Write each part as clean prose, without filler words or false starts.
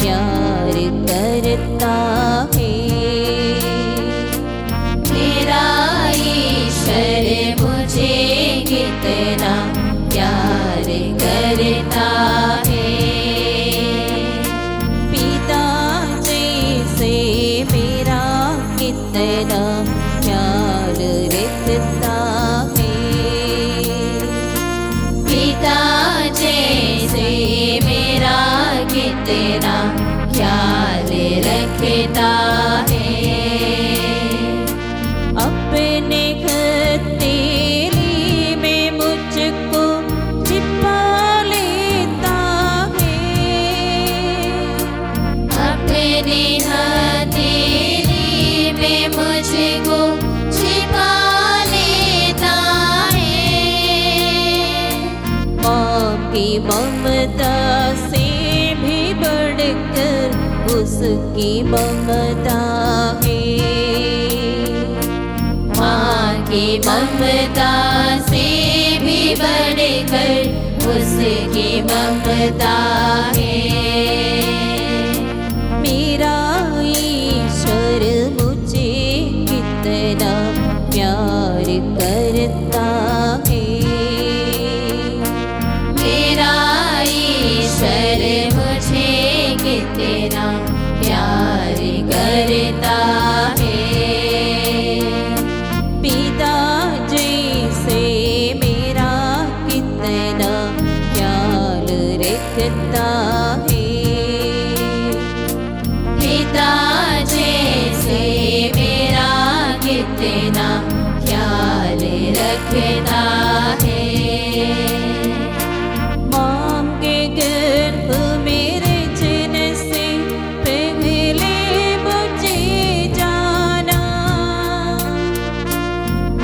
प्यार करता है। मेरा ईश्वर मुझे कितना प्यार करता है। पिता जैसे मेरा कितना ख्याल रखता है। पिता जैसे मेरा कितना ख्याल रखता है। अपने हथेली में मुझको छिपा लेता है। अपने हथेली में मुझको छिपा लेता है। माँ की ममता से भी बढ़कर उसकी ममता है। माँ की ममता से भी बढ़कर उसकी ममता है। मेरा ईश्वर मुझे कितना प्यार करता है। मेरा ईश्वर मुझे कितना प्यार करता है। पिता जैसे मेरा कितना ख्याल रखता है। पिता जैसे मेरा कितना ख्याल रखता है। माँ के गर्भ मेरे जन से पहले मुझे जाना।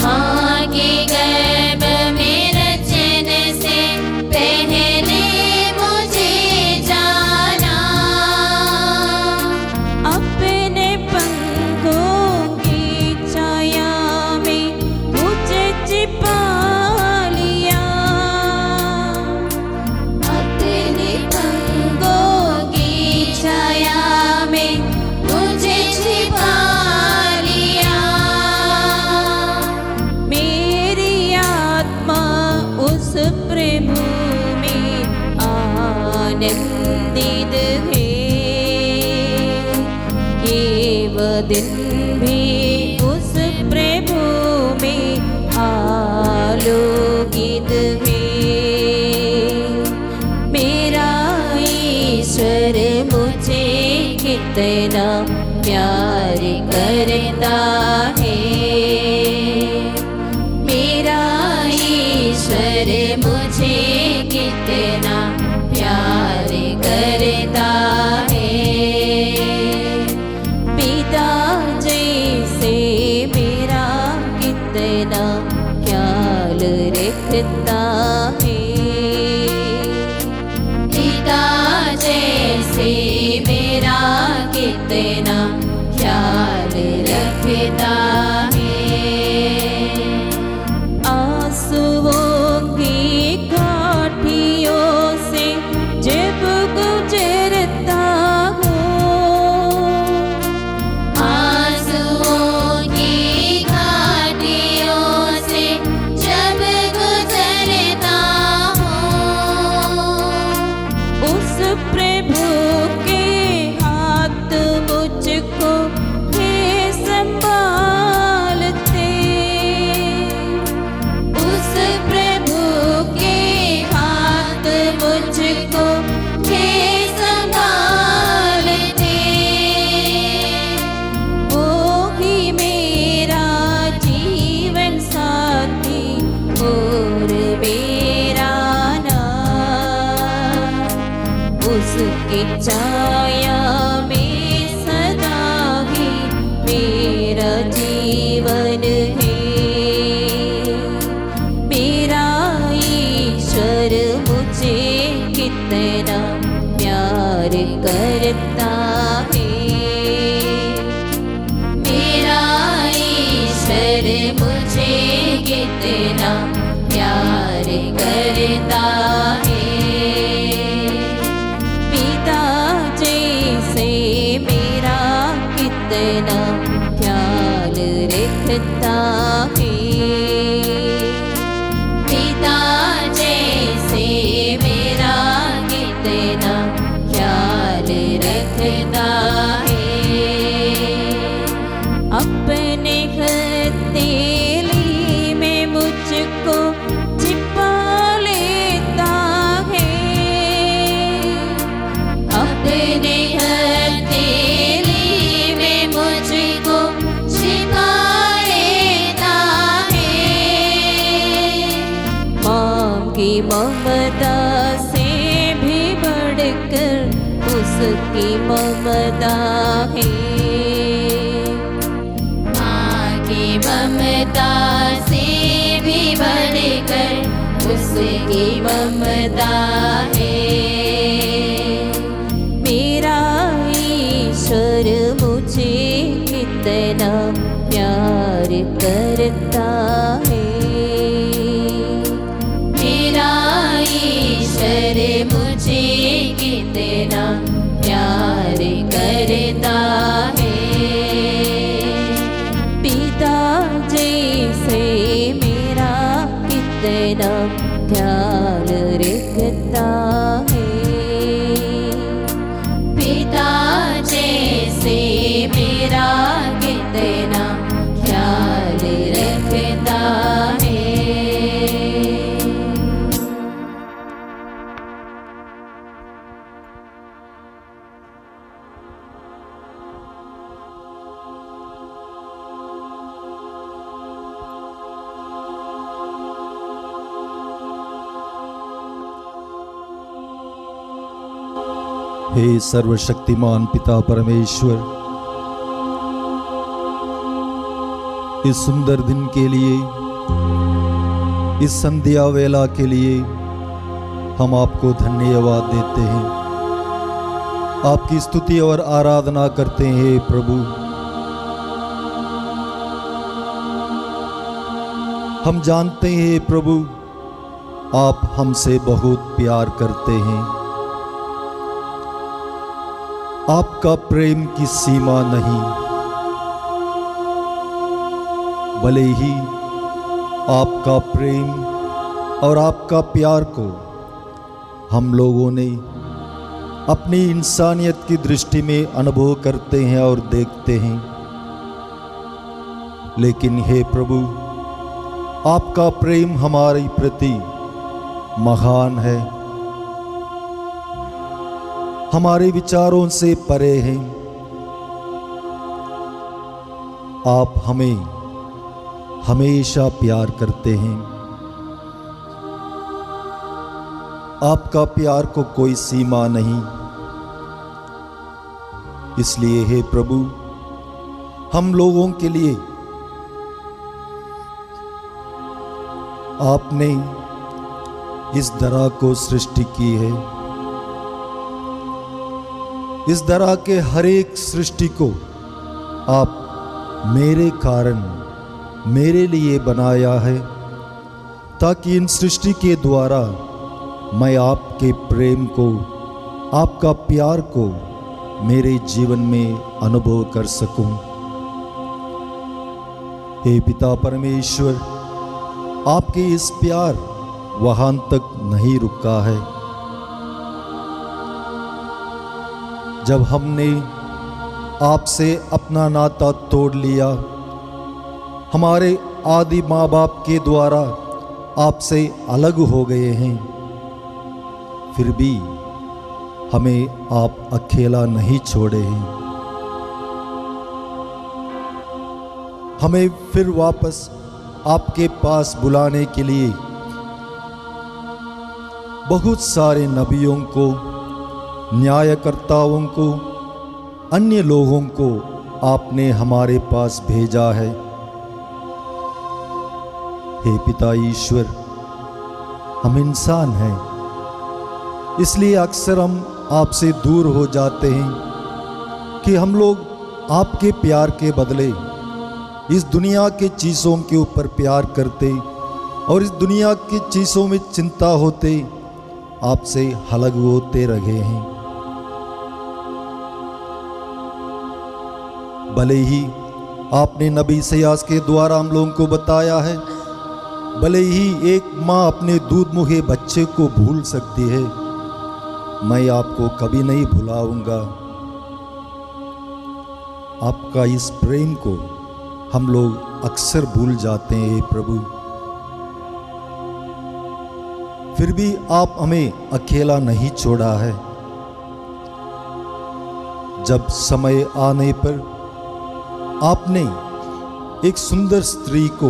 माँ के गर्भ मेरे जन से पहले मुझे जाना। अपने पंखों की छाया में मुझे छिपा लिया। अपने पंखों की छाया में मुझे छिपा लिया। मेरी आत्मा उस प्रभु में आनंदित है। ये वह दिन भी उस प्रभु में आलोकित है। मेरा ईश्वर मुझे कितना प्यार करता है। मेरा ईश्वर मुझे कितना प्यार करता है। पिता जैसे मेरा कितना ख्याल रखता है। पिता जैसे मेरा कितना ख्याल रखता है। आंसुओं की घाटियों से जब गुजरता हूँ। आंसुओं की घाटियों से जब गुजरता हूँ। उस प्रभु के हाथ मुझको हे संभालते। उस प्रभु के हाथ मुझको हे संभालते। वो ही मेरा जीवन साथी और मेरा नाम। उसकी छाया में सदा ही मेरा जीवन है। मेरा ईश्वर मुझे कितना प्यार करता है। मेरा ईश्वर मुझे कितना प्यार करता है। पिता जैसे कितना ख्याल रखता है। पिता जैसे मेरा कितना ख्याल रखता है। अपने हथेली में मुझको छिपा लेता है। अपने हथेली में मुझको छिपा लेता है। माँ की ममता से भी बढ़कर उसकी ममता है। ममता से भी बढ़कर उसकी ममता है। मेरा ईश्वर मुझे कितना प्यार करता है। मेरा ईश्वर मुझे कितना प्यार करता है। पिता जैसे मेरा कितना ख्याल रखता है। पिता जैसे मेरा कितना ख्याल रखता है। हे सर्वशक्तिमान पिता परमेश्वर, इस सुंदर दिन के लिए, इस संध्या वेला के लिए हम आपको धन्यवाद देते हैं, आपकी स्तुति और आराधना करते हैं। प्रभु, हम जानते हैं प्रभु, आप हमसे बहुत प्यार करते हैं। आपका प्रेम की सीमा नहीं, भले ही आपका प्रेम और आपका प्यार को हम लोगों ने अपनी इंसानियत की दृष्टि में अनुभव करते हैं और देखते हैं, लेकिन हे प्रभु, आपका प्रेम हमारे प्रति महान है, हमारे विचारों से परे हैं। आप हमें हमेशा प्यार करते हैं। आपका प्यार को कोई सीमा नहीं। इसलिए हे प्रभु, हम लोगों के लिए आपने इस धरा को सृष्टि की है। इस तरह के हर एक सृष्टि को आप मेरे कारण, मेरे लिए बनाया है, ताकि इन सृष्टि के द्वारा मैं आपके प्रेम को, आपका प्यार को मेरे जीवन में अनुभव कर सकूं। हे पिता परमेश्वर, आपके इस प्यार वहां तक नहीं रुका है। जब हमने आपसे अपना नाता तोड़ लिया, हमारे आदि माँ बाप के द्वारा आपसे अलग हो गए हैं, फिर भी हमें आप अकेला नहीं छोड़े हैं। हमें फिर वापस आपके पास बुलाने के लिए बहुत सारे नबियों को, न्यायकर्ताओं को, अन्य लोगों को आपने हमारे पास भेजा है। हे पिता ईश्वर, हम इंसान हैं, इसलिए अक्सर हम आपसे दूर हो जाते हैं कि हम लोग आपके प्यार के बदले इस दुनिया के चीज़ों के ऊपर प्यार करते और इस दुनिया की चीज़ों में चिंता होते आपसे अलग होते रहे हैं। भले ही आपने नबी इसायास के द्वारा हम लोगों को बताया है, भले ही एक माँ अपने दूध मुहे बच्चे को भूल सकती है, मैं आपको कभी नहीं भुलाऊंगा। आपका इस प्रेम को हम लोग अक्सर भूल जाते हैं हे प्रभु। फिर भी आप हमें अकेला नहीं छोड़ा है। जब समय आने पर आपने एक सुंदर स्त्री को,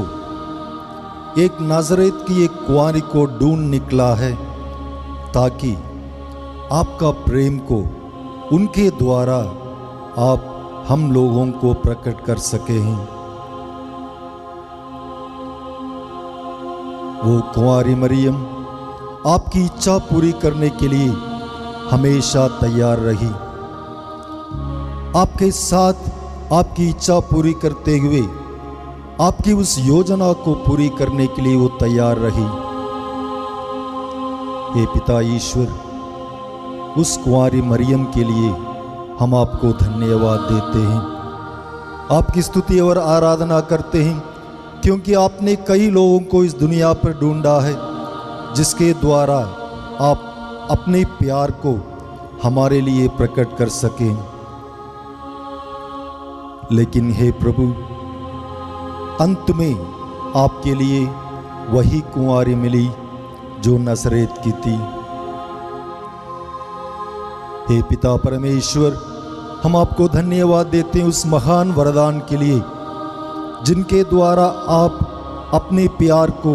एक नाज़रेत की एक कुंवारी को ढूंढ निकला है, ताकि आपका प्रेम को उनके द्वारा आप हम लोगों को प्रकट कर सके हैं। वो कुंवारी मरियम आपकी इच्छा पूरी करने के लिए हमेशा तैयार रही। आपके साथ आपकी इच्छा पूरी करते हुए आपकी उस योजना को पूरी करने के लिए वो तैयार रही। हे पिता ईश्वर, उस कुंवारी मरियम के लिए हम आपको धन्यवाद देते हैं, आपकी स्तुति और आराधना करते हैं, क्योंकि आपने कई लोगों को इस दुनिया पर ढूंढा है जिसके द्वारा आप अपने प्यार को हमारे लिए प्रकट कर सकें। लेकिन हे प्रभु, अंत में आपके लिए वही कुंवारी मिली जो नसरेत की थी। हे पिता परमेश्वर, हम आपको धन्यवाद देते हैं उस महान वरदान के लिए जिनके द्वारा आप अपने प्यार को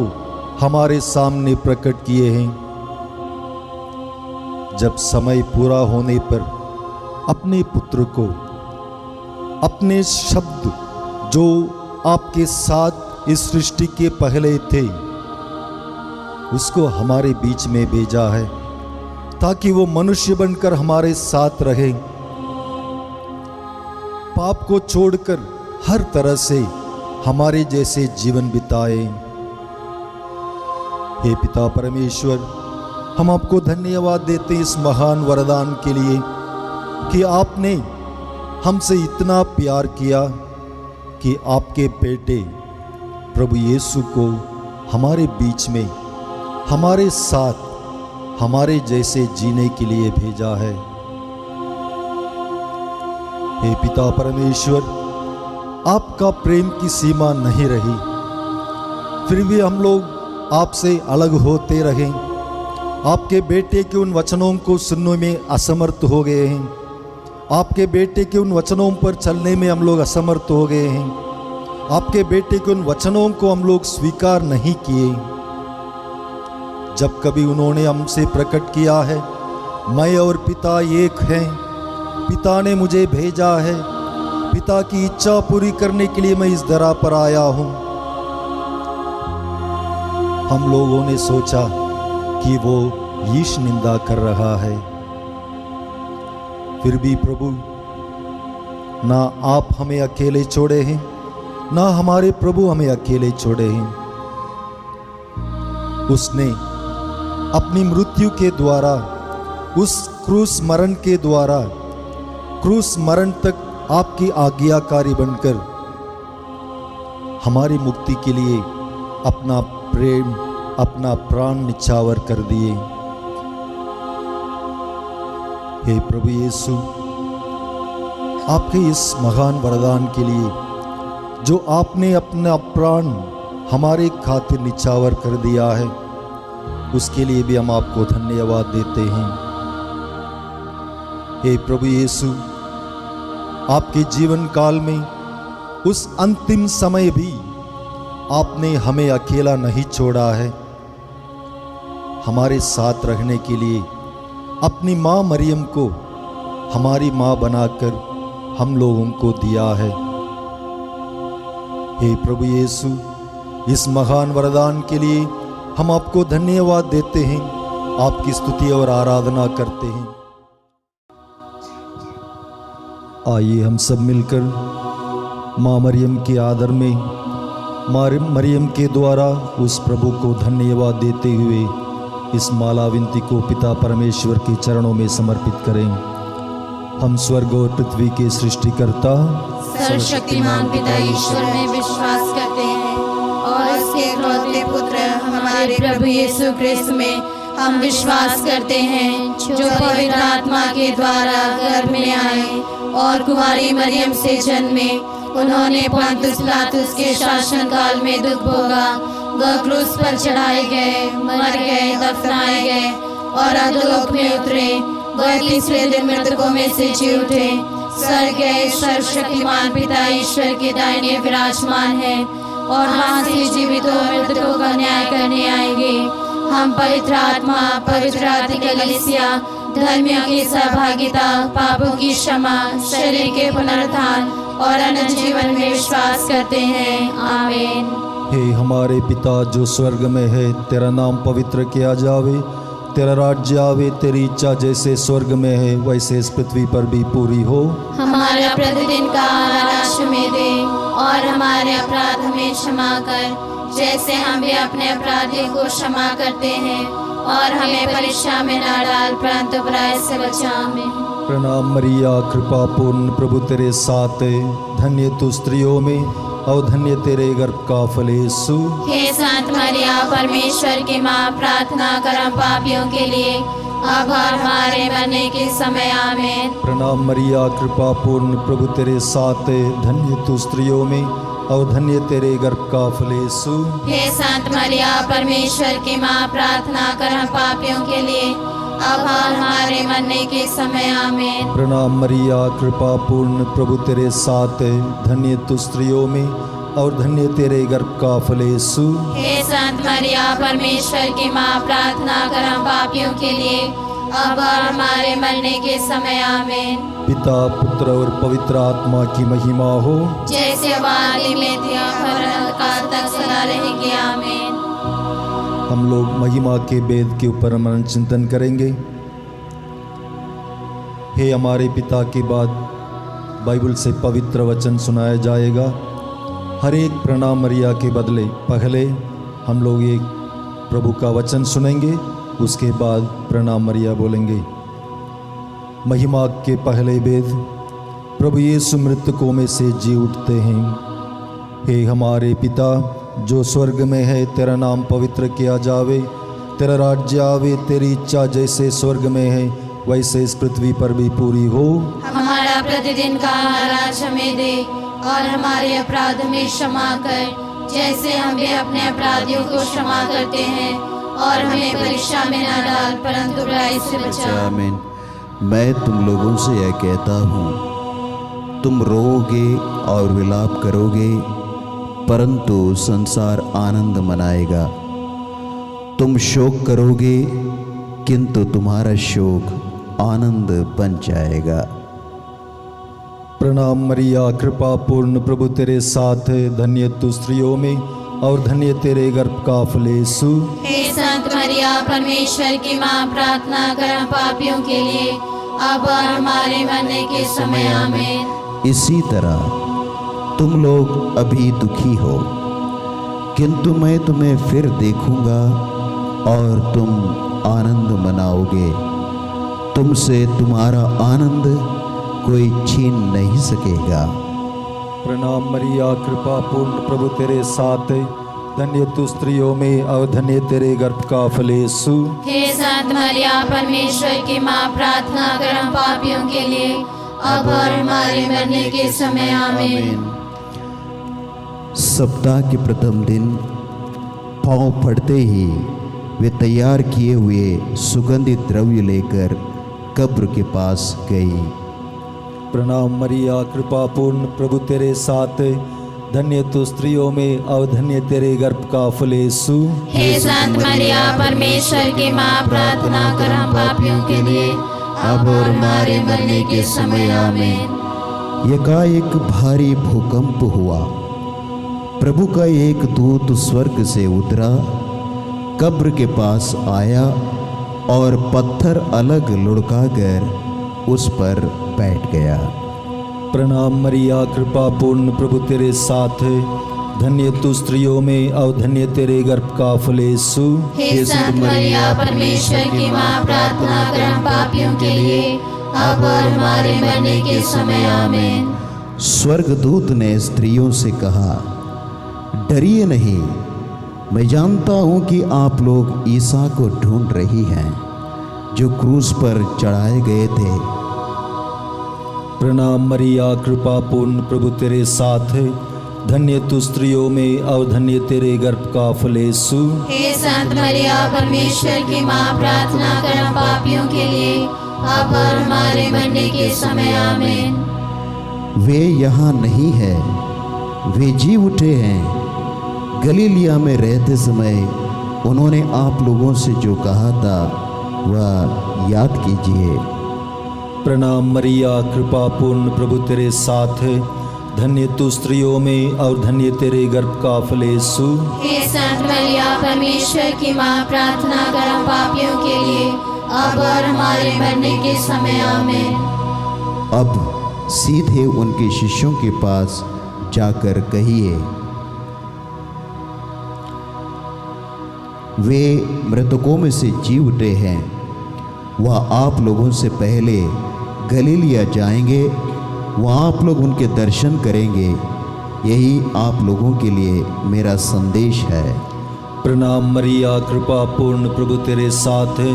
हमारे सामने प्रकट किए हैं। जब समय पूरा होने पर अपने पुत्र को, अपने शब्द जो आपके साथ इस सृष्टि के पहले थे, उसको हमारे बीच में भेजा है ताकि वो मनुष्य बनकर हमारे साथ रहे, पाप को छोड़कर हर तरह से हमारे जैसे जीवन बिताए। हे पिता परमेश्वर, हम आपको धन्यवाद देते हैं इस महान वरदान के लिए कि आपने हमसे इतना प्यार किया कि आपके बेटे प्रभु यीशु को हमारे बीच में, हमारे साथ, हमारे जैसे जीने के लिए भेजा है। हे पिता परमेश्वर, आपका प्रेम की सीमा नहीं रही, फिर भी हम लोग आपसे अलग होते रहे। आपके बेटे के उन वचनों को सुनने में असमर्थ हो गए हैं, आपके बेटे के उन वचनों पर चलने में हम लोग असमर्थ हो गए हैं, आपके बेटे के उन वचनों को हम लोग स्वीकार नहीं किए। जब कभी उन्होंने हमसे प्रकट किया है, मैं और पिता एक हैं, पिता ने मुझे भेजा है, पिता की इच्छा पूरी करने के लिए मैं इस धरा पर आया हूं, हम लोगों ने सोचा कि वो ईश निंदा कर रहा है। फिर भी प्रभु, ना आप हमें अकेले छोड़े हैं, ना हमारे प्रभु हमें अकेले छोड़े हैं। उसने अपनी मृत्यु के द्वारा, उस क्रूस मरण के द्वारा, क्रूस मरण तक आपकी आज्ञाकारी बनकर हमारी मुक्ति के लिए अपना प्रेम, अपना प्राण निछावर कर दिए। हे प्रभु यीशु, आपके इस महान वरदान के लिए जो आपने अपना प्राण हमारे खातिर निछावर कर दिया है, उसके लिए भी हम आपको धन्यवाद देते हैं। हे प्रभु यीशु, आपके जीवन काल में उस अंतिम समय भी आपने हमें अकेला नहीं छोड़ा है, हमारे साथ रहने के लिए अपनी माँ मरियम को हमारी माँ बनाकर हम लोगों को दिया है। हे प्रभु यीशु, इस महान वरदान के लिए हम आपको धन्यवाद देते हैं, आपकी स्तुति और आराधना करते हैं। आइए हम सब मिलकर माँ मरियम के आदर में मरियम के द्वारा उस प्रभु को धन्यवाद देते हुए इस माला विनती को पिता परमेश्वर के चरणों में समर्पित करें। हम स्वर्ग और पृथ्वी के सृष्टिकर्ता सर्वशक्तिमान पिता ईश्वर में विश्वास करते हैं और उसके इकलौते पुत्र हमारे प्रभु यीशु क्रिस्त में हम विश्वास करते हैं, जो पवित्र आत्मा के द्वारा गर्भ में आए और कुमारी मरियम से जन्मे। उन्होंने पोंतुस पिलातुस के शासन काल में दुख भोगा, वह क्रूस पर चढ़ाए गए, मर गए, दफनाए गए और अधोलोक में उतरे। वह तीसरे दिन मृतकों में से जी उठे, स्वर्ग गए, सर्वशक्तिमान पिता ईश्वर के दाहिने विराजमान है और वहां से जीवितों और मृतकों का न्याय करने आएंगे। हम पवित्र आत्मा, पवित्र कलीसिया, धर्मियों की सहभागिता, पापों की क्षमा, शरीर के पुनरुत्थान और अनंत जीवन में विश्वास करते हैं। आमीन। हे हमारे पिता जो स्वर्ग में है, तेरा नाम पवित्र किया जावे, तेरा राज्य आवे, तेरी इच्छा जैसे स्वर्ग में है वैसे इस पृथ्वी पर भी पूरी हो। हमारा प्रतिदिन का आहार आज हमें दे और हमारे अपराध हमें क्षमा कर, जैसे हम भी अपने अपराधियों को क्षमा करते हैं, और हमें परीक्षा में न डाल परंतु बुराई से बचा। आमीन। प्रणाम मरिया, कृपा पूर्ण प्रभु तेरे साथ है, धन्य तू स्त्रियों में और धन्य तेरे गर्भ का फल यीशु। हे संत मरिया, परमेश्वर की माँ, प्रार्थना कर हम पापियों के लिए अब और हमारे मरने के समय। आमीन। प्रणाम मरिया, कृपा पूर्ण प्रभु तेरे साथ है, धन्य तू स्त्रियों में और धन्य तेरे गर्भ का फल यीशु। हे संत मरिया, परमेश्वर की माँ, प्रार्थना कर हम पापियों के लिए अब और हमारे मरने के समय। आमीन। प्रणाम मरिया, कृपा पूर्ण प्रभु तेरे साथ है, धन्य तू स्त्रियों में और धन्य तेरे गर्भ का फल यीशु। हे संत मरिया, परमेश्वर की माँ, प्रार्थना कर हम पापियों के लिए अब और हमारे मरने के समय। आमीन। पिता, पुत्र और पवित्र आत्मा की महिमा हो, जैसे आदि में थी और काल तक सदा रहेगी। आमीन। हम लोग महिमा के वेद के ऊपर मनन चिंतन करेंगे। हे हमारे पिता के बाद बाइबल से पवित्र वचन सुनाया जाएगा। हर एक प्रणाम मरिया के बदले पहले हम लोग एक प्रभु का वचन सुनेंगे, उसके बाद प्रणाम मरिया बोलेंगे। महिमा के पहले वेद। प्रभु यीशु मृतकों में से जी उठते हैं। हे हमारे पिता जो स्वर्ग में है, तेरा नाम पवित्र किया जावे, तेरा राज्य आवे, तेरी इच्छा जैसे स्वर्ग में है वैसे इस पृथ्वी पर भी पूरी हो। हमारा प्रतिदिन का आहार आज हमें दे और हमारे अपराध में क्षमा कर, जैसे हम भी अपने अपराधियों को क्षमा करते हैं, और हमें परीक्षा में न डाल परंतु बुराई से बचा। आमीन। मैं तुम लोगों से यह कहता हूँ, तुम रोओगे और विलाप करोगे, परंतु संसार आनंद मनाएगा। तुम शोक करोगे, किंतु तुम्हारा शोक आनंद बन जाएगा। प्रणाम मरिया, कृपा पूर्ण प्रभु तेरे साथ है, धन्य तू स्त्रियों में और धन्य तेरे गर्भ का फल यीशु। हे संत मरिया, परमेश्वर की माँ, प्रार्थना कर हम पापियों के लिए अब और हमारे मरने के समय। आमीन। इसी तरह तुम लोग अभी दुखी हो, किंतु मैं तुम्हें फिर देखूंगा और तुम आनंद मनाओगे। तुमसे तुम्हारा आनंद कोई छीन नहीं सकेगा। प्रणाम मरिया, कृपा पूर्ण प्रभु तेरे साथ है, धन्य तू स्त्रियों में और धन्य तेरे गर्भ का फल यीशु। हे संत मरिया, परमेश्वर की माँ, प्रार्थना कर हम पापियों के लिए अब और हमारे मरने के समय। आमीन। सप्ताह के प्रथम दिन पांव पड़ते ही वे तैयार किए हुए सुगंधित द्रव्य लेकर कब्र के पास गई। प्रणाम मरिया, कृपा पूर्ण प्रभु तेरे साथ है, धन्य तू स्त्रियों में और धन्य तेरे गर्भ का फल यीशु। हे संत मरिया, परमेश्वर की माँ, प्रार्थना कर हम पापियों के लिए अब और हमारे मरने के समय। आमीन। एकाएक भारी भूकंप हुआ। प्रभु का एक दूत स्वर्ग से उतरा, कब्र के पास आया और पत्थर अलग लुढ़काकर उस पर बैठ गया। प्रणाम मरिया, कृपा पूर्ण प्रभु तेरे साथ है, धन्य तू स्त्रियों में और धन्य तेरे गर्भ का फल यीशु। हे संत मरिया, परमेश्वर की माँ, प्रार्थना कर हम पापियों के लिए अब और हमारे मरने के समय। आमीन। स्वर्गदूत ने स्त्रियों से कहा, डरिए नहीं, मैं जानता हूँ कि आप लोग ईसा को ढूंढ रही हैं, जो क्रूस पर चढ़ाए गए थे। प्रणाम मरिया, कृपा पूर्ण, प्रभु तेरे साथ है, धन्य तू स्त्रियों में और धन्य तेरे गर्भ का फल यीशु। हे संत मरिया, परमेश्वर की माँ, प्रार्थना कर हम पापियों के लिए, अब और हमारे मरने के समय, आमीन। वे यहाँ नहीं है, वे जी उठे हैं। गलीलिया में रहते समय उन्होंने आप लोगों से जो कहा था वह याद कीजिए। प्रणाम मरिया, कृपा पूर्ण, प्रभु तेरे साथ है, धन्य तू स्त्रियों में और धन्य तेरे गर्भ का फल यीशु। हे संत मरिया, परमेश्वर की माँ, प्रार्थना कर हम पापियों के लिए, अब और हमारे मरने के समय, आमीन। अब सीधे उनके शिष्यों के पास जाकर कहिए, वे मृतकों में से जी उठे हैं, वह आप लोगों से पहले गलीलिया जाएंगे, वहाँ आप लोग उनके दर्शन करेंगे। यही आप लोगों के लिए मेरा संदेश है। प्रणाम मरिया, कृपा पूर्ण, प्रभु तेरे साथ है,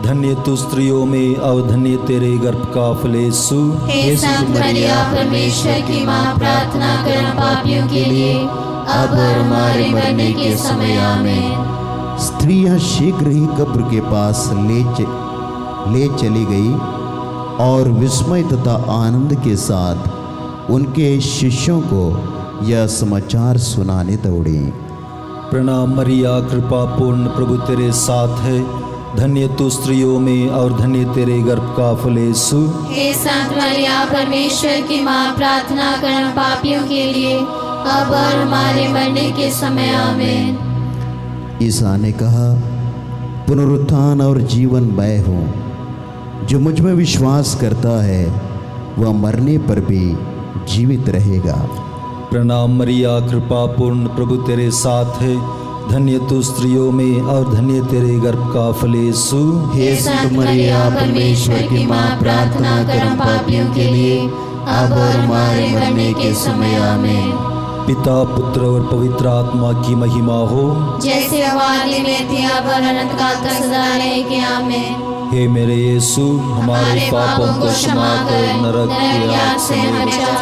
धन्य तू स्त्रियों में और धन्य तेरे गर्भ का फल यीशु। हे संत मरिया, परमेश्वर की माँ, प्रार्थना कर हम पापियों के लिए, अब और हमारे मरने के समय, आमीन। स्त्रियां शीघ्र ही कब्र के पास ले चली गई और विस्मय तथा आनंद के साथ उनके शिष्यों को यह समाचार सुनाने दौड़ी। प्रणाम मरिया, कृपा पूर्ण, प्रभु तेरे साथ है, धन्य तू स्त्रियों में और धन्य तेरे गर्भ का फल यीशु। हे संत मरिया, परमेश्वर की माँ, प्रार्थना कर हम पापियों के लिए, अब और हमारे मरने के समय, आमीन। ईसा ने कहा, पुनरुत्थान और जीवन मैं हूँ, जो मुझ में विश्वास करता है वह मरने पर भी जीवित रहेगा। प्रणाम मरिया, कृपा पूर्ण, प्रभु तेरे साथ है, धन्य तू स्त्रियों में और धन्य तेरे गर्भ का फल यीशु। हे संत मरिया, परमेश्वर की माँ, प्रार्थना कर हम पापियों के लिए, अब और हमारे मरने के समय, आमीन। पिता, पुत्र और पवित्र आत्मा की महिमा हो, जैसे आदि में थी, अब और अनंत काल तक सदा रहेगी, आमीन। हे मेरे यीशु, हमारे पापों को क्षमा कर, नरक की आग से हमें बचा,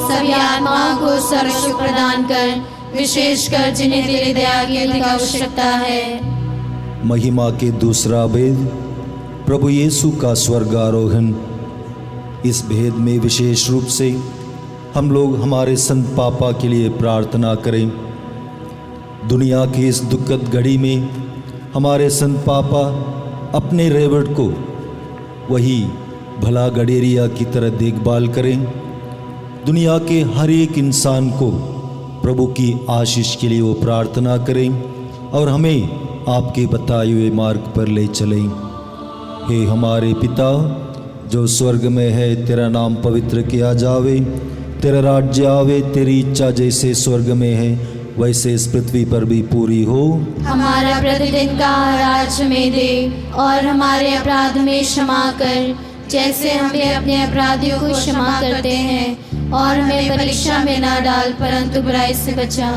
सभी आत्माओं को स्वर्ग सुख प्रदान कर, विशेषकर जिन्हें तेरी दया की अधिक आवश्यकता है। महिमा के दूसरा भेद, प्रभु यीशु का स्वर्गारोहण। इस भेद में विशेष रूप से हम लोग हमारे संत पापा के लिए प्रार्थना करें। दुनिया की इस दुखद घड़ी में हमारे संत पापा अपने रेवट को वही भला गडेरिया की तरह देखभाल करें। दुनिया के हर एक इंसान को प्रभु की आशीष के लिए वो प्रार्थना करें और हमें आपके बताए हुए मार्ग पर ले चलें। हे हमारे पिता जो स्वर्ग में है, तेरा नाम पवित्र किया जावे, तेरा राज्य आवे, तेरी इच्छा जैसे स्वर्ग में है वैसे इस पृथ्वी पर भी पूरी हो। हमारा प्रतिदिन का आहार हमें दे और हमारे अपराध में क्षमा कर, जैसे हम भी अपने अपराधियों को क्षमा करते हैं, और हमें परीक्षा में ना डाल परंतु बुराई से बचा।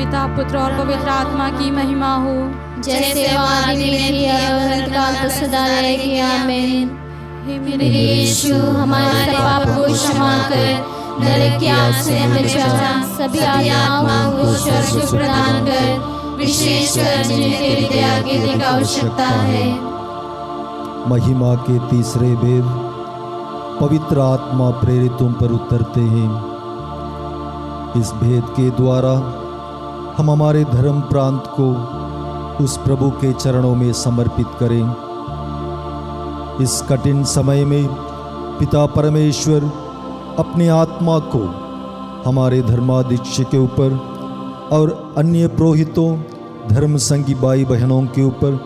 पिता पुत्र और पवित्र आत्मा की महिमा हो, जैसे वो आदि में थी अब हरकाल तो सदा रहेगी। आमीन। हे मेरे यीशु, हमारे पाप को क्षमा कर, नरक की आग से हमें बचा, सभी आत्माओं को स्वर्ग प्रदान कर, विशेषकर जिन्हें तेरी दया की अधिक आवश्यकता है। महिमा के तीसरे वेद पवित्र आत्मा प्रेरितों पर उतरते हैं। इस भेद के द्वारा हम हमारे धर्म प्रांत को उस प्रभु के चरणों में समर्पित करें। इस कठिन समय में पिता परमेश्वर अपनी आत्मा को हमारे धर्माध्यक्ष के ऊपर और अन्य पुरोहितों, धर्म संगी भाई बहनों के ऊपर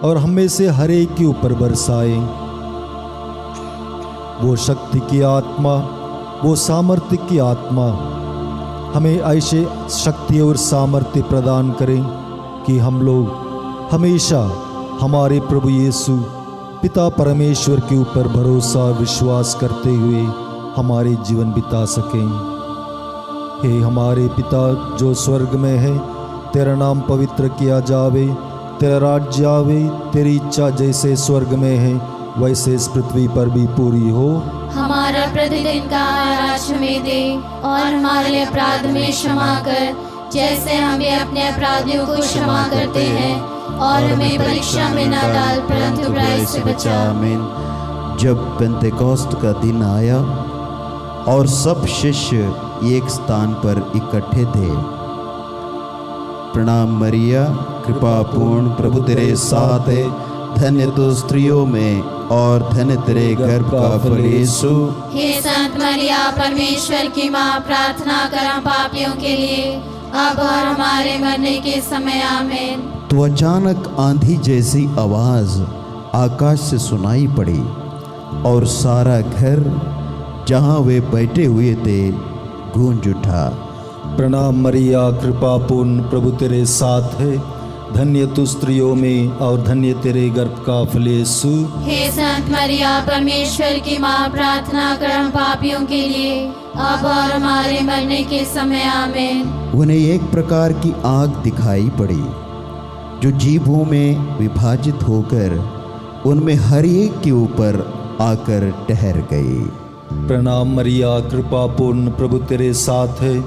और हमें से हर एक के ऊपर बरसाए। वो शक्ति की आत्मा, वो सामर्थ्य की आत्मा हमें ऐसे शक्ति और सामर्थ्य प्रदान करें कि हम लोग हमेशा हमारे प्रभु यीशु पिता परमेश्वर के ऊपर भरोसा विश्वास करते हुए हमारे जीवन बिता सकें। हे हमारे पिता जो स्वर्ग में है, तेरा नाम पवित्र किया जावे, तेरा राज्य आवे, तेरी इच्छा जैसे स्वर्ग में है वैसे इस पृथ्वी पर भी पूरी हो। हमारा प्रतिदिन का आहार आज हमें दे, और हमारे अपराध में क्षमा कर, जैसे हम भी अपने अपराधियों को क्षमा करते हैं, और हमें परीक्षा में न डाल परंतु बुराई से बचा। आमीन। जब पेंतेकोस्त का दिन आया और सब शिष्य एक स्थान पर इकट्ठे थे, प्रणाम मरिया, कृपा पूर्ण, प्रभु तेरे साथ है, धन्य तो स्त्रियों में और धन्य तेरे गर्भ का फल यीशु। हे संत मरिया, परमेश्वर की माँ, प्रार्थना कर हम पापियों के लिए, अब और हमारे मरने के समय। आमीन। तो अचानक आंधी जैसी आवाज आकाश से सुनाई पड़ी और सारा घर जहाँ वे बैठे हुए थे गूंज उठा। प्रणाम मरिया, कृपा पूर्ण, प्रभु तेरे साथ है, धन्य तू स्त्रियों में और धन्य तेरे गर्भ का फल यीशु। हे संत मरिया, परमेश्वर की माँ, प्रार्थना कर हम पापियों के लिए, अब और हमारे मरने के समय। आमीन। उन्हें एक प्रकार की आग दिखाई पड़ी जो जीभों में विभाजित होकर उनमें हर एक के ऊपर आकर ठहर गई। प्रणाम मरिया, कृपा पूर्ण, प्रभु तेरे साथ है,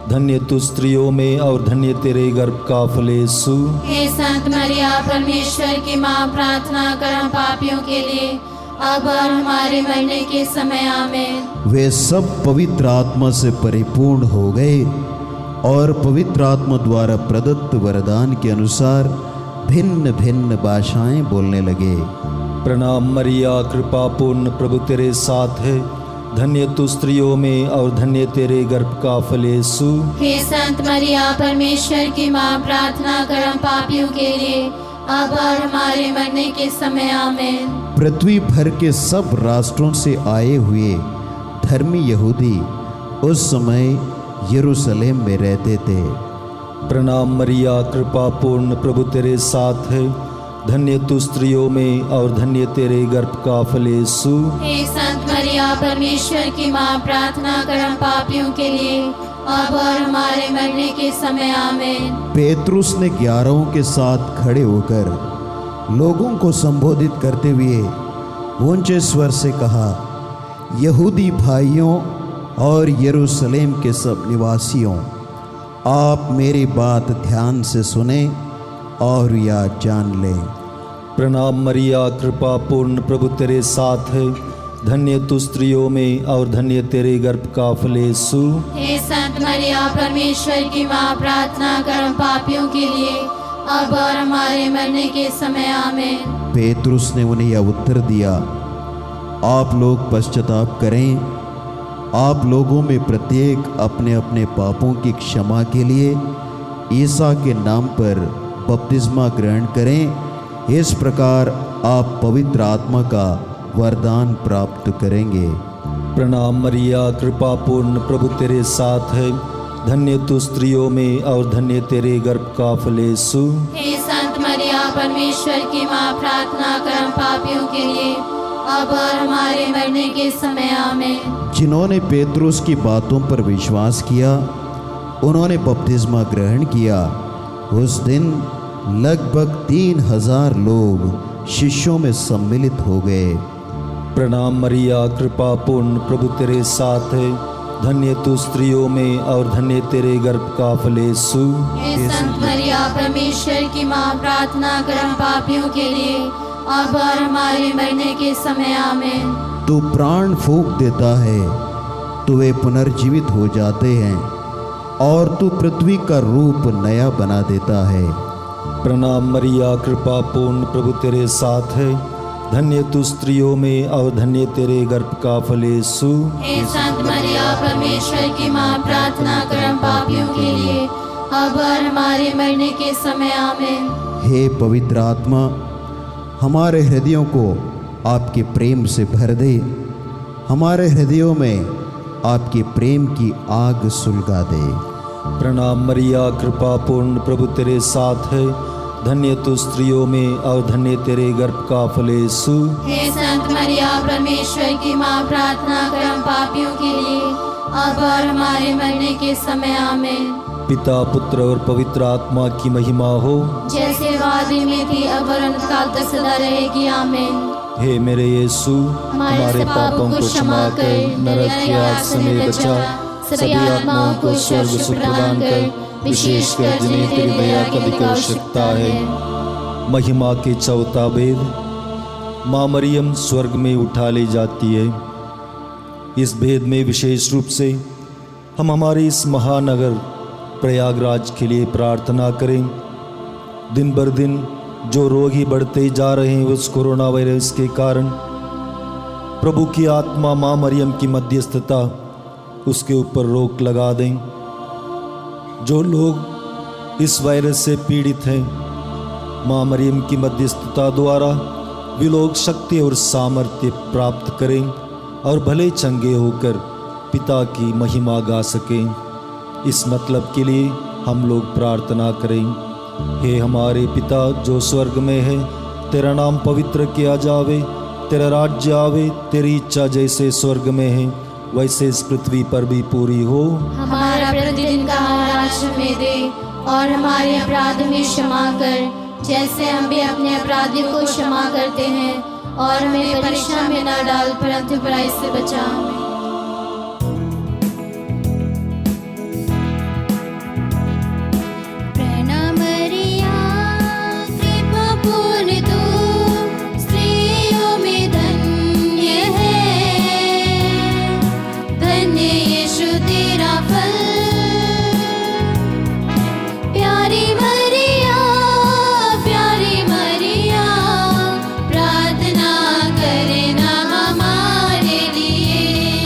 धन्य तू स्त्रियों में और धन्य तेरे गर्भ का फल यीशु। हे संत मरिया, परमेश्वर की माँ, प्रार्थना कर हम पापियों के लिए, अब और हमारे मरने के समय। आमीन। वे सब पवित्र आत्मा से परिपूर्ण हो गए और पवित्र आत्मा द्वारा प्रदत्त वरदान के अनुसार भिन्न भिन्न भाषाएं बोलने लगे। प्रणाम मरिया, कृपा पूर्ण, प्रभु तेरे साथ है, धन्य तू स्त्रियों में और धन्य तेरे गर्भ का फल यीशु। हे संत मरिया, परमेश्वर की माँ, प्रार्थना कर हम पापियों के लिए, अब और हमारे मरने के समय। आमीन। पृथ्वी भर के सब राष्ट्रों से आए हुए धर्मी यहूदी उस समय यरूशलेम में रहते थे। प्रणाम मरिया, कृपा पूर्ण, प्रभु तेरे साथ है, धन्य तू स्त्रियों में और धन्य तेरे गर्भ का फल यीशु। हे संत मरिया, परमेश्वर की माँ, प्रार्थना कर हम पापियों के लिए, अब और हमारे मरने के समय। आमीन। पेतरुस ने 11 के साथ खड़े होकर लोगों को संबोधित करते हुए ऊंचे स्वर से कहा, यहूदी भाइयों और यरूशलेम के सब निवासियों, आप मेरी बात ध्यान से सुने और या जान लें। प्रणाम मरिया, कृपा पूर्ण, प्रभु तेरे साथ है, धन्य तू स्त्रियों में और धन्य तेरे गर्भ का फल यीशु। हे संत मरिया, परमेश्वर की माँ, प्रार्थना कर हम पापियों के लिए, अब और हमारे मरने के समय। आमीन। पेतरुस ने उन्हें यह उत्तर दिया, आप लोग पश्चाताप करें, आप लोगों में प्रत्येक अपने अपने पापों की क्षमा के लिए ईसा के नाम पर बपतिस्मा ग्रहण करें, इस प्रकार आप पवित्र आत्मा का वरदान प्राप्त करेंगे। प्रणाम मरिया, कृपा पूर्ण, प्रभु तेरे साथ है, धन्य तू स्त्रियों में और धन्य तेरे गर्भ का फल यीशु। हे संत मरिया, परमेश्वर की माँ, प्रार्थना कर हम पापियों के लिए, अब और हमारे मरने के समय। आमीन। जिन्होंने पेतरुस की बातों पर विश्वास किया उन्होंने बपतिस्मा ग्रहण किया। उस दिन लगभग 3000 लोग शिष्यों में सम्मिलित हो गए। प्रणाम मरिया, कृपा पूर्ण, प्रभु तेरे साथ है। धन्य तू स्त्रियों में और धन्य तेरे गर्भ का फल यीशु। हे संत मरिया, परमेश्वर की माँ, प्रार्थना कर हम पापियों के लिए अब और हमारे मरने के समय आमीन। तू प्राण फूंक देता है तो वे पुनर्जीवित हो जाते हैं, और तू पृथ्वी का रूप नया बना देता है। प्रणाम मरिया, कृपा पूर्ण, प्रभु तेरे साथ है। धन्य तू स्त्रियों में और धन्य तेरे गर्भ का फल यीशु। हे संत मरिया, परमेश्वर की माँ, प्रार्थना कर हम पापियों के लिए अब और हमारे मरने के समय आमीन। हे पवित्र आत्मा, हमारे हृदयों को आपके प्रेम से भर दे, हमारे हृदयों में आपके प्रेम की आग सुलगा दे। प्रणाम मरिया, कृपा पूर्ण, प्रभु तेरे साथ है। धन्य तू स्त्रियों में और धन्य तेरे गर्भ का फल यीशु। हे संत मरिया, परमेश्वर की माँ, प्रार्थना कर हम पापियों के लिए अब और हमारे मरने के समय आमीन। पिता, पुत्र और पवित्र आत्मा की महिमा हो, जैसे वादी में थी अब और अनंत काल तक सदा रहेगी आमीन। हे मेरे यीशु, हमारे पापों को क्षमा कर, नरक की आग से हमें बचा, सभी आत्माओं को स्वर्ग सुख प्रदान कर, विशेषकर जिन्हें तेरी दया की अधिक आवश्यकता है। महिमा के चौथा भेद, माँ मरियम स्वर्ग में उठा ली जाती है। इस भेद में विशेष रूप से हम हमारे इस महानगर प्रयागराज के लिए प्रार्थना करें। दिन बर दिन जो रोगी बढ़ते जा रहे हैं उस कोरोना वायरस के कारण, प्रभु की आत्मा माँ मरियम की मध्यस्थता उसके ऊपर रोक लगा दें। जो लोग इस वायरस से पीड़ित हैं, माँ मरियम की मध्यस्थता द्वारा वे लोग शक्ति और सामर्थ्य प्राप्त करें और भले चंगे होकर पिता की महिमा गा सकें। इस मतलब के लिए हम लोग प्रार्थना करें। हे हमारे पिता जो स्वर्ग में है, तेरा नाम पवित्र किया जावे, तेरा राज्य आवे, तेरी इच्छा जैसे स्वर्ग में है वैसे इस पृथ्वी पर भी पूरी हो। हमारा प्रतिदिन का आहार आज हमें दे, और हमारे अपराध में क्षमा कर, जैसे हम भी अपने अपराधियों को क्षमा करते हैं, और हमें परीक्षा में न डाल परंतु बुराई से बचा। प्रार्थना करना हमारे लिए।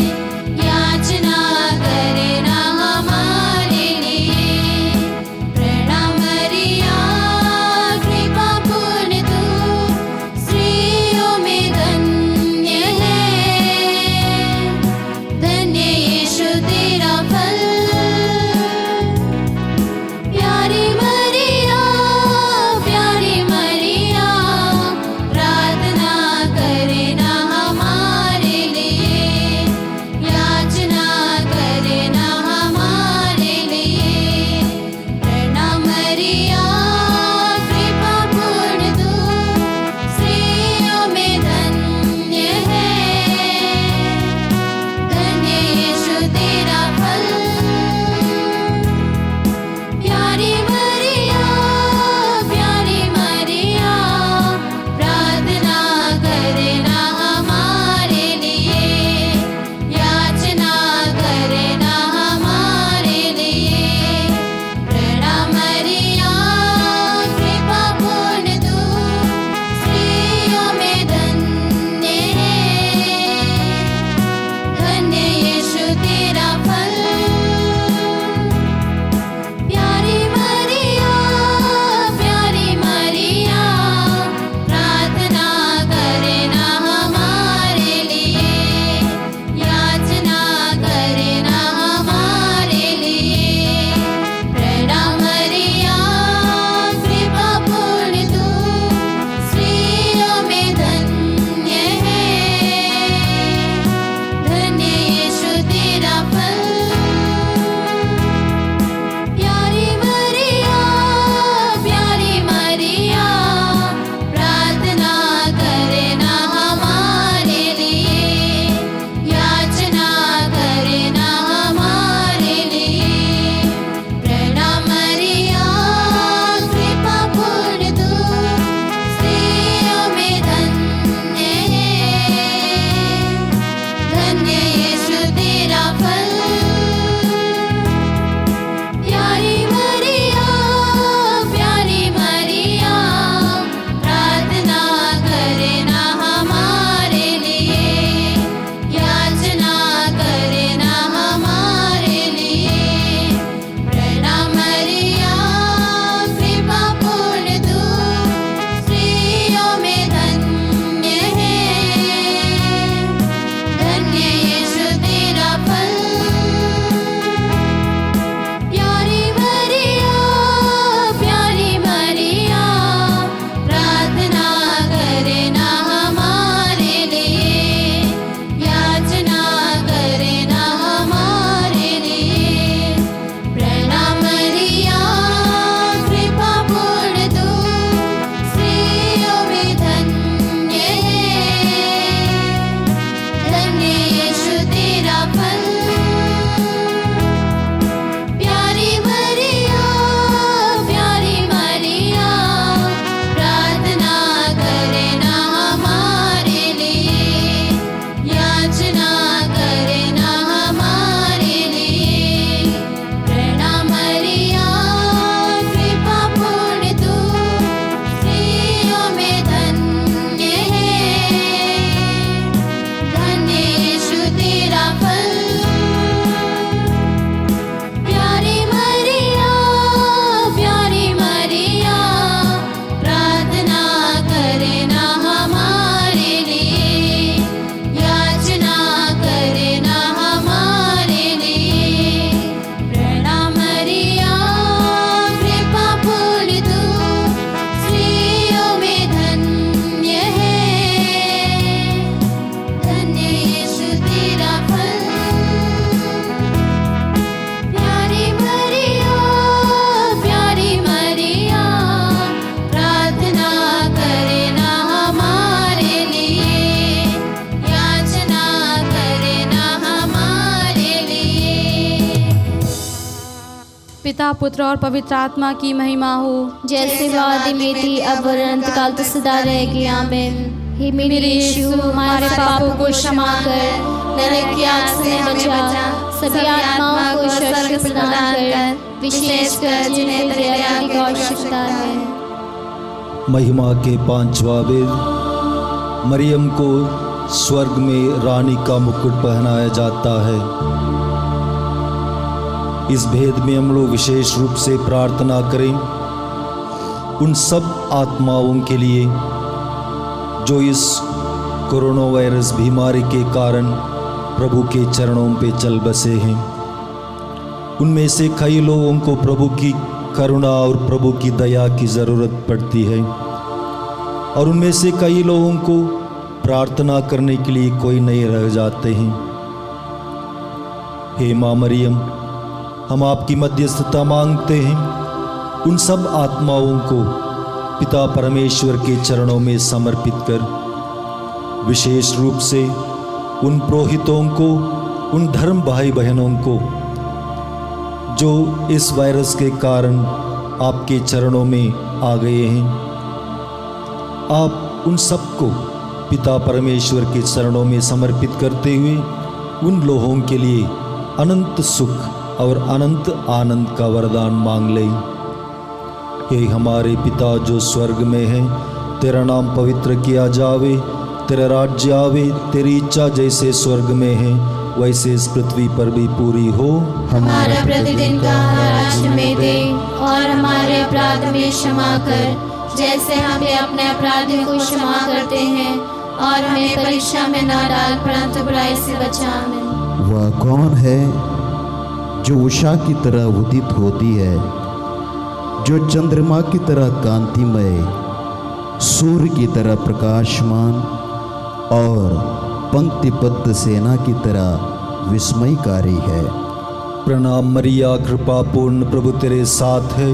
पिता पुत्र और पवित्र आत्मा की महिमा हो, जैसे वादी में थी अब और अनंत काल तक सदा रहेगी। आमीन। हे मेरे यीशु, हमारे पापों को क्षमा कर, नरक की आग से बचा, सभी आत्माओं को स्वर्ग प्रदान कर, विशेषकर जिन्हें तेरे दया की आवश्यकता है। महिमा के पांचवा वेद, मरियम को स्वर्ग में रानी का मुकुट पहनाया जाता है। इस भेद में हम लोग विशेष रूप से प्रार्थना करें उन सब आत्माओं के लिए जो इस कोरोना वायरस बीमारी के कारण प्रभु के चरणों पे चल बसे हैं। उनमें से कई लोगों को प्रभु की करुणा और प्रभु की दया की ज़रूरत पड़ती है, और उनमें से कई लोगों को प्रार्थना करने के लिए कोई नहीं रह जाते हैं। हे माँ मरियम, हम आपकी मध्यस्थता मांगते हैं उन सब आत्माओं को पिता परमेश्वर के चरणों में समर्पित कर, विशेष रूप से उन पुरोहितों को, उन धर्म भाई बहनों को जो इस वायरस के कारण आपके चरणों में आ गए हैं। आप उन सबको पिता परमेश्वर के चरणों में समर्पित करते हुए उन लोगों के लिए अनंत सुख और अनंत आनंद का वरदान मांग लें। हे हमारे पिता जो स्वर्ग में है, तेरा नाम पवित्र किया जावे, तेरा राज्य आवे, तेरी इच्छा जैसे स्वर्ग में है वैसे इस पृथ्वी पर भी पूरी हो। हमारा प्रतिदिन का आज हमें दे, और हमारे अपराध में क्षमा कर, जैसे हमें अपने अपराधियों को क्षमा करते हैं, और हमें परीक्षा में न डाल, परंतु बुराई से बचा। आमीन। वह कौन है जो उषा की तरह उदित होती है, जो चंद्रमा की तरह कांतिमय, सूर्य की तरह प्रकाशमान और पंक्तिबद्ध सेना की तरह विस्मयकारी है। प्रणाम मरिया, कृपा पूर्ण प्रभु तेरे साथ है,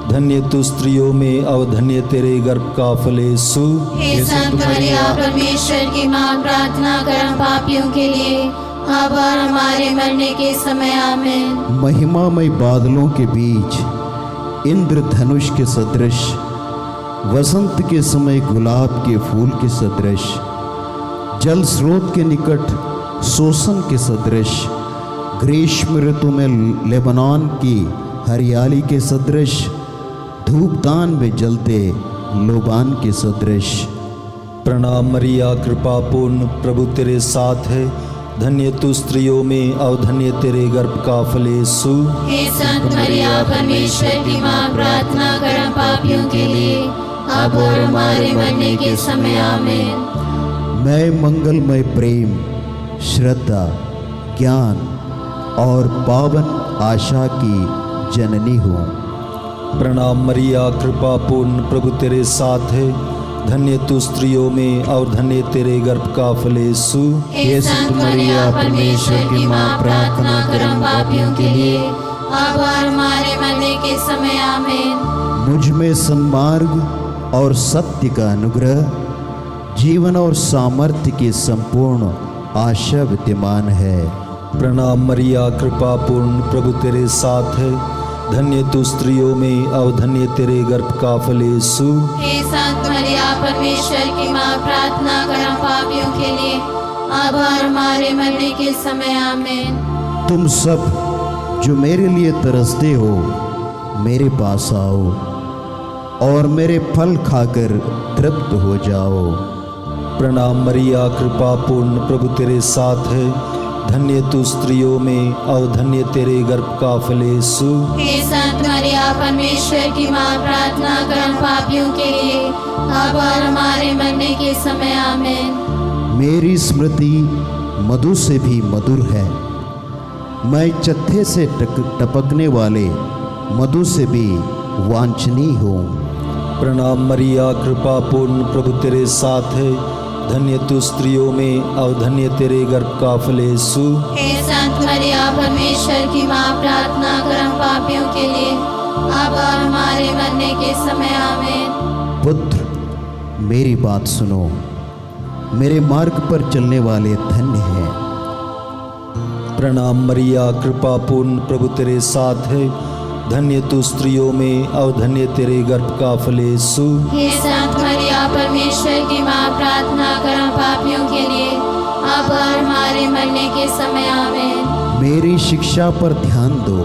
धन्य तू स्त्रियों में और धन्य तेरे गर्भ का फल यीशु। हे संत मरिया, परमेश्वर की मां, प्रार्थना कर हम पापियों के लिए, अब और हमारे मरने के समय। आमीन। महिमामय बादलों के बीच इंद्रधनुष के सदृश, वसंत के समय गुलाब के फूल के सदृश, जल स्रोत के निकट सोसन के सदृश, ग्रीष्म ऋतु में लेबनान की हरियाली के सदृश, धूपदान में जलते लोबान के सदृश। प्रणाम मरिया, कृपा पूर्ण प्रभु तेरे साथ है, धन्य तू स्त्रियों में और धन्य तेरे गर्भ का फल यीशु। हे संत मरिया, परमेश्वर की मां, प्रार्थना कर हम पापियों के लिए, अब और हमारे मरने के समय। आमीन। मैं मंगलमय प्रेम, श्रद्धा, ज्ञान और पावन आशा की जननी हूँ। प्रणाम मरिया, कृपा पूर्ण प्रभु तेरे साथ है, धन्य तू स्त्रियों में और धन्य तेरे गर्भ का फल यीशु। हे संत मरिया, परमेश्वर की मां, प्रार्थना कर हम पापियों के लिए, अब और हमारे मरने के समय। आमीन। मुझ में सन्मार्ग और सत्य का अनुग्रह, जीवन और सामर्थ्य की संपूर्ण आशा विद्यमान है। प्रणाम मरिया, कृपा पूर्ण प्रभु तेरे साथ है, धन्य तू स्त्रियों में और धन्य तेरे गर्भ का फल यीशु। हे संत मरिया, परमेश्वर की मां, प्रार्थना कर हम पापियों के लिए, अब और हमारे मरने के समय। आमीन। तुम सब जो मेरे लिए तरसते हो, मेरे पास आओ और मेरे फल खाकर तृप्त हो जाओ। प्रणाम मरिया, कृपा पूर्ण प्रभु तेरे साथ है, धन्य तू स्त्रियों में और धन्य तेरे गर्भ का फल यीशु। हे संत मरिया, परमेश्वर की मां, प्रार्थना कर हम पापियों के लिए, अब और हमारे मरने के समय। आमीन। मेरी स्मृति मधु से भी मधुर है, मैं चत्थे से टपकने वाले मधु से भी वांछनीय हूँ। प्रणाम मरिया, कृपा पूर्ण प्रभु तेरे साथ है, धन्य तू स्त्रियों में और धन्य तेरे गर्भ का फल यीशु। हे संत मरिया, परमेश्वर की मां, प्रार्थना कर हम पापियों के लिए, अब और हमारे मरने के समय। आमीन। पुत्र, मेरी बात सुनो, मेरे मार्ग पर चलने वाले धन्य हैं। प्रणाम मरिया, कृपा पूर्ण प्रभु तेरे साथ है, धन्य तू स्त्रियों में और धन्य तेरे गर्भ का फल यीशु। हे संत मरिया परमेश्वर की माँ, प्रार्थना कर हम पापियों के लिए अब और हमारे मरने के समय आमीन। मेरी शिक्षा पर ध्यान दो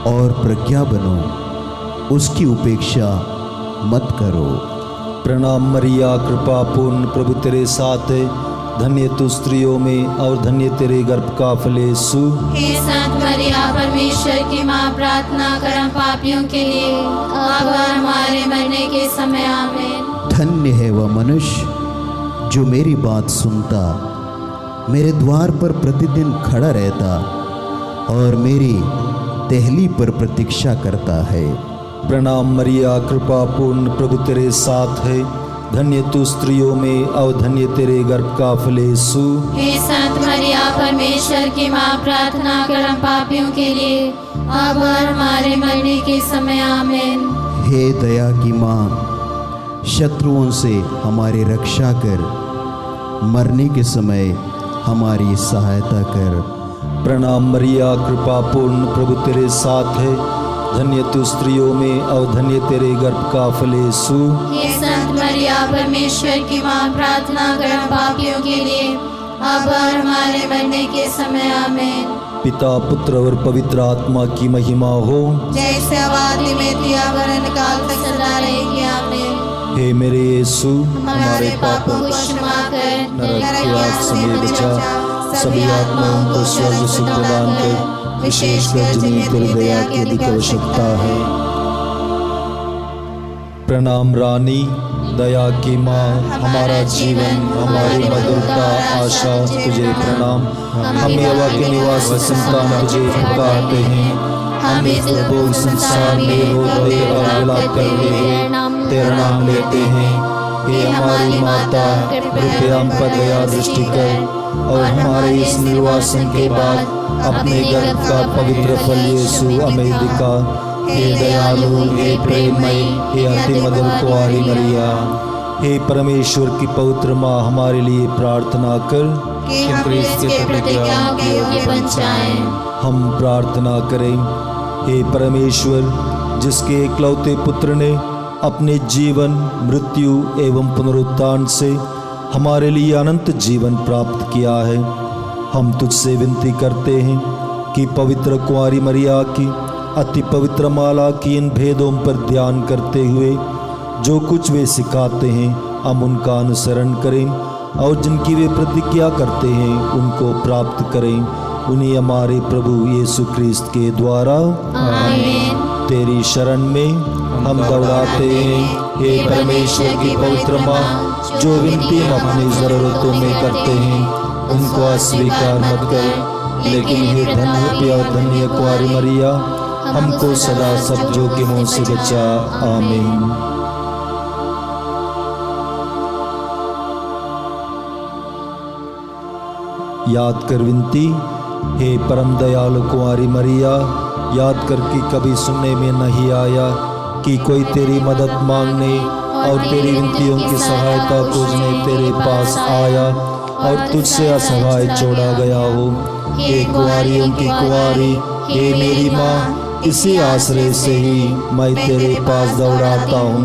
और प्रज्ञा बनो, उसकी उपेक्षा मत करो। प्रणाम मरिया, कृपा पूर्ण, प्रभु तेरे साथ है, धन्य तू स्त्रियों में और धन्य तेरे गर्भ का फल यीशु। हे संत मरिया परमेश्वर की माँ, प्रार्थना कर हम पापियों के लिए अब और हमारे मरने के समय आमीन। धन्य है वह मनुष्य जो मेरी बात सुनता, मेरे द्वार पर प्रतिदिन खड़ा रहता और मेरी देहली पर प्रतीक्षा करता है। प्रणाम मरिया, कृपा पूर्ण, प्रभु तेरे साथ है, धन्य तू स्त्रियों में और धन्य तेरे गर्भ का फल यीशु। हे संत मरिया परमेश्वर की माँ, प्रार्थना कर हम पापियों के लिए अब और हमारे मरने के समय आमीन। हे दया की माँ, शत्रुओं से हमारी रक्षा कर, मरने के समय हमारी सहायता कर। प्रणाम मरिया, कृपा पूर्ण, प्रभु तेरे साथ है, धन्य तू स्त्रियों में और धन्य तेरे गर्भ का फल यीशु। हे संत मरिया परमेश्वर की माँ, प्रार्थना कर हम पापियों के लिए अब और हमारे मरने के समय आमीन। पिता, पुत्र और पवित्र आत्मा की महिमा हो, जैसे आदि में थी अब और काल तक सदा रहेगी आमीन। हे मेरे यीशु, हमारे पापों को क्षमा कर नरक की आग से बचा, सभी आत्माओं को स्वर्ग सुख प्रदान कर, विशेषकर जिन्हें तेरी दया की अधिक आवश्यकता है। प्रणाम रानी, दया की माँ, हमारा जीवन, हमारी मधुरता, आशा तुझे प्रणाम। हम यहोवा के निवास संतान तुझे पुकारते हैं, हम इस दुर्भोग संसार में रोते और विलाप करते हैं, तेरा नाम लेते हैं। हे हमारी माता, कृपया हम पर दया दृष्टि कर और हमारे इस निर्वासन के बाद अपने गर्भ का पवित्र फल यीशु हमें दिखा। हे दयालु, हे प्रेममयी, हे अति मधुर कुंवारी मरिया, हे परमेश्वर की पवित्र माँ, हमारे लिए प्रार्थना कर कि हम इसके प्रतिज्ञाओं के योग्य बन जाएं। हम प्रार्थना करें। हे परमेश्वर, जिसके एकलौते पुत्र ने अपने जीवन, मृत्यु एवं पुनरुत्थान से हमारे लिए अनंत जीवन प्राप्त किया है, हम तुझसे विनती करते हैं कि पवित्र कुंवारी मरिया की अति पवित्र माला की इन भेदों पर ध्यान करते हुए जो कुछ वे सिखाते हैं हम उनका अनुसरण करें और जिनकी वे प्रतिज्ञा करते हैं उनको प्राप्त करें। उन्हीं हमारे प्रभु यीशु ख्रीस्त के द्वारा आमीन। तेरी शरण में हम दौड़ाते हैं। हे परमेश्वर की पवित्र माँ, जो विनती हम अपनी ज़रूरतों में करते हैं उनको अस्वीकार मत कर, लेकिन हे धन्य और धन्य कुंवारी मरिया, हमको सदा सब जोखिमों से बचा। आमीन। याद कर विनती। हे परम दयालु कुंवारी मरिया, याद कर कि कभी सुनने में नहीं आया कि कोई तेरी मदद मांगने और तेरी विनतियों की सहायता खोजने तेरे पास आया और तुझसे असहाय छोड़ा गया हो। हे कुंवारियों की कुंवारी, हे मेरी माँ, इसी आश्रय से ही मैं तेरे पास दौड़ाता हूँ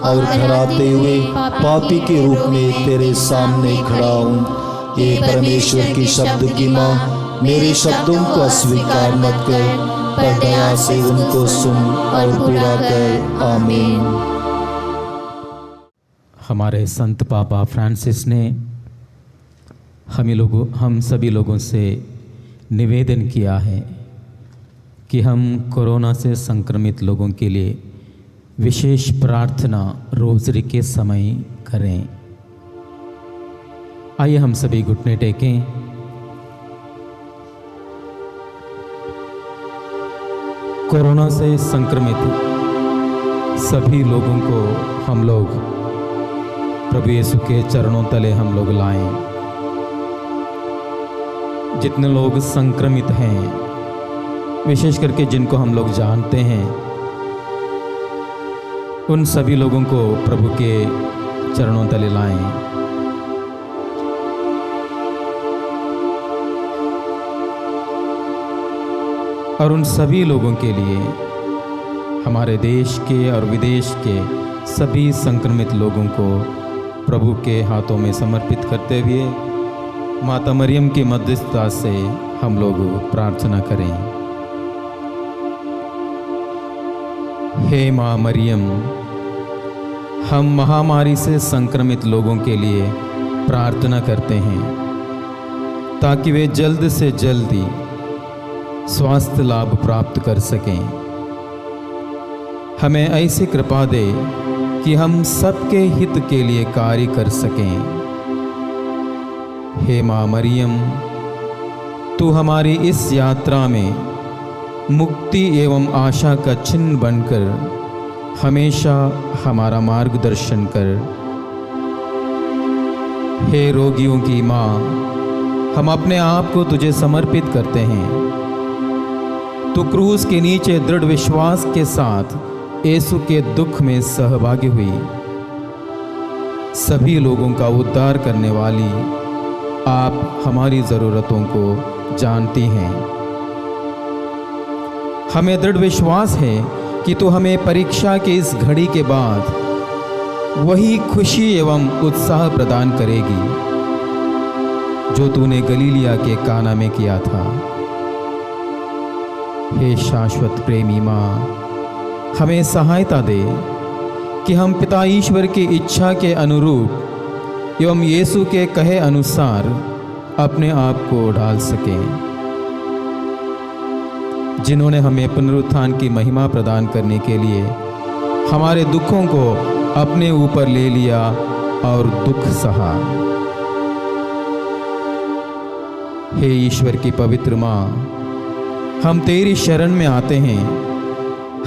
और घराते हुए पापी के रूप में तेरे सामने खड़ा हूँ। हे परमेश्वर की शब्द की माँ, मेरे शब्दों को अस्वीकार मत कर, पर दया से उनको सुन और पूरा कर। आमीन। हमारे संत पापा फ्रांसिस ने हम सभी लोगों से निवेदन किया है कि हम कोरोना से संक्रमित लोगों के लिए विशेष प्रार्थना रोज़री के समय करें। आइए हम सभी घुटने टेकें। कोरोना से संक्रमित सभी लोगों को हम लोग प्रभु यीशु के चरणों तले हम लोग लाएं। जितने लोग संक्रमित हैं, विशेष करके जिनको हम लोग जानते हैं, उन सभी लोगों को प्रभु के चरणों तले लाएं। और उन सभी लोगों के लिए हमारे देश के और विदेश के सभी संक्रमित लोगों को प्रभु के हाथों में समर्पित करते हुए माता मरियम की मध्यस्थता से हम लोग प्रार्थना करें। हे माँ मरियम, हम महामारी से संक्रमित लोगों के लिए प्रार्थना करते हैं ताकि वे जल्द से जल्दी स्वास्थ्य लाभ प्राप्त कर सकें। हमें ऐसी कृपा दे कि हम सबके हित के लिए कार्य कर सकें। हे माँ मरियम, तू हमारी इस यात्रा में मुक्ति एवं आशा का चिन्ह बनकर हमेशा हमारा मार्गदर्शन कर। हे रोगियों की माँ, हम अपने आप को तुझे समर्पित करते हैं। तू क्रूस के नीचे दृढ़ विश्वास के साथ यीशु के दुख में सहभागी हुई। सभी लोगों का उद्धार करने वाली आप हमारी ज़रूरतों को जानती हैं। हमें दृढ़ विश्वास है कि तू हमें परीक्षा के इस घड़ी के बाद वही खुशी एवं उत्साह प्रदान करेगी जो तूने गलीलिया के काना में किया था। हे शाश्वत प्रेमी माँ, हमें सहायता दे कि हम पिता ईश्वर की इच्छा के अनुरूप एवं यीशु के कहे अनुसार अपने आप को ढाल सकें, जिन्होंने हमें पुनरुत्थान की महिमा प्रदान करने के लिए हमारे दुखों को अपने ऊपर ले लिया और दुख सहा। हे ईश्वर की पवित्र माँ, हम तेरी शरण में आते हैं।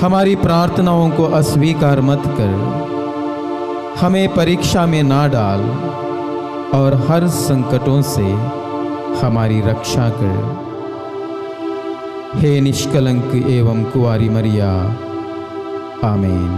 हमारी प्रार्थनाओं को अस्वीकार मत कर, हमें परीक्षा में ना डाल और हर संकटों से हमारी रक्षा कर। हे निष्कलंक एवं कुंवारी मरिया, आमीन।